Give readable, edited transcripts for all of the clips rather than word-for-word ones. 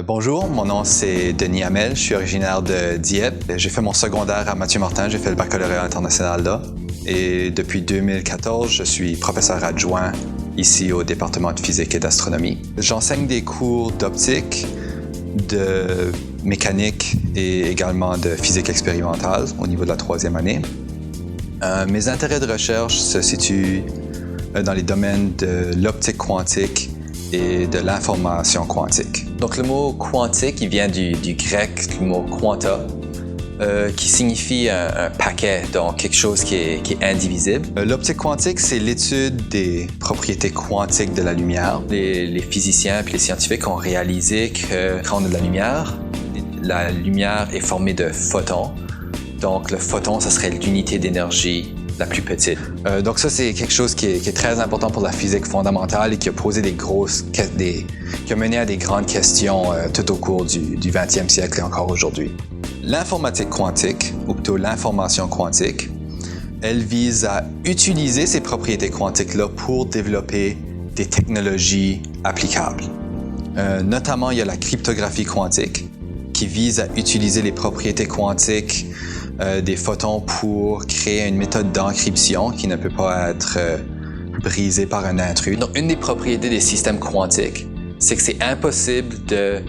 Bonjour, mon nom c'est Denis Hamel, je suis originaire de Dieppe. J'ai fait mon secondaire à Mathieu-Martin, j'ai fait le baccalauréat international là. Et depuis 2014, je suis professeur adjoint ici au département de physique et d'astronomie. J'enseigne des cours d'optique, de mécanique et également de physique expérimentale au niveau de la troisième année. Mes intérêts de recherche se situent dans les domaines de l'optique quantique et de l'information quantique. Donc le mot quantique, il vient du grec, le mot quanta, qui signifie un paquet, donc quelque chose qui est indivisible. L'optique quantique, c'est l'étude des propriétés quantiques de la lumière. Les physiciens et les scientifiques ont réalisé que quand on a de la lumière est formée de photons. Donc le photon, ça serait l'unité d'énergie la plus petite. Donc ça, c'est quelque chose qui est très important pour la physique fondamentale et qui a posé qui a mené à des grandes questions tout au cours du 20e siècle et encore aujourd'hui. L'informatique quantique, ou plutôt l'information quantique, elle vise à utiliser ces propriétés quantiques-là pour développer des technologies applicables. Notamment, il y a la cryptographie quantique qui vise à utiliser les propriétés quantiques des photons pour créer une méthode d'encryption qui ne peut pas être brisée par un intrus. Donc, une des propriétés des systèmes quantiques, c'est que c'est impossible de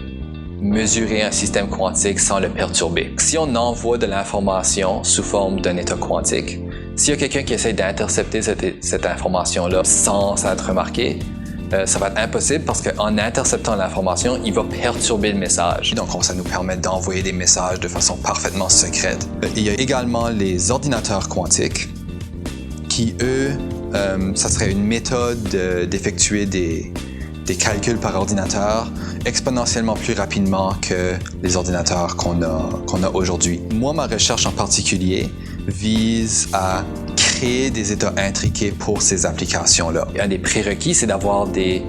mesurer un système quantique sans le perturber. Si on envoie de l'information sous forme d'un état quantique, s'il y a quelqu'un qui essaie d'intercepter cette information-là sans être remarqué, ça va être impossible parce qu'en interceptant l'information, il va perturber le message. Donc, ça nous permet d'envoyer des messages de façon parfaitement secrète. Il y a également les ordinateurs quantiques qui, eux, ça serait une méthode d'effectuer des calculs par ordinateur exponentiellement plus rapidement que les ordinateurs qu'on a aujourd'hui. Moi, ma recherche en particulier vise à créer des états intriqués pour ces applications-là. Un des prérequis, c'est d'avoir des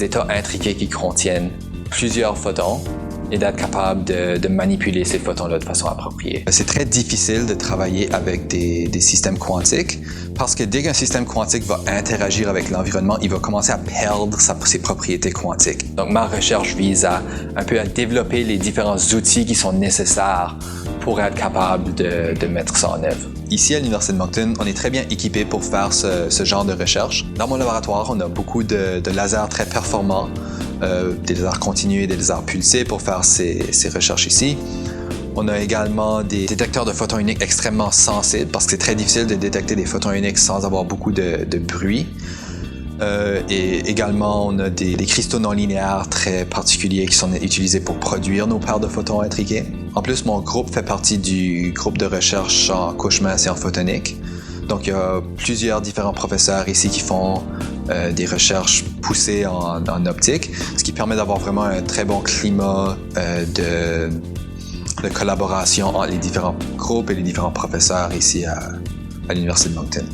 états intriqués qui contiennent plusieurs photons et d'être capable de manipuler ces photons-là de façon appropriée. C'est très difficile de travailler avec des systèmes quantiques parce que dès qu'un système quantique va interagir avec l'environnement, il va commencer à perdre ses propriétés quantiques. Donc ma recherche vise un peu à développer les différents outils qui sont nécessaires pour être capable de mettre ça en œuvre. Ici, à l'Université de Moncton, on est très bien équipé pour faire ce genre de recherche. Dans mon laboratoire, on a beaucoup de lasers très performants, des lasers continus et des lasers pulsés pour faire ces recherches ici. On a également des détecteurs de photons uniques extrêmement sensibles parce que c'est très difficile de détecter des photons uniques sans avoir beaucoup de bruit. Et également, on a des cristaux non linéaires très particuliers qui sont utilisés pour produire nos paires de photons intriqués. En plus, mon groupe fait partie du groupe de recherche en couche mince et en photonique. Donc, il y a plusieurs différents professeurs ici qui font des recherches poussées en optique, ce qui permet d'avoir vraiment un très bon climat de collaboration entre les différents groupes et les différents professeurs ici à l'Université de Moncton.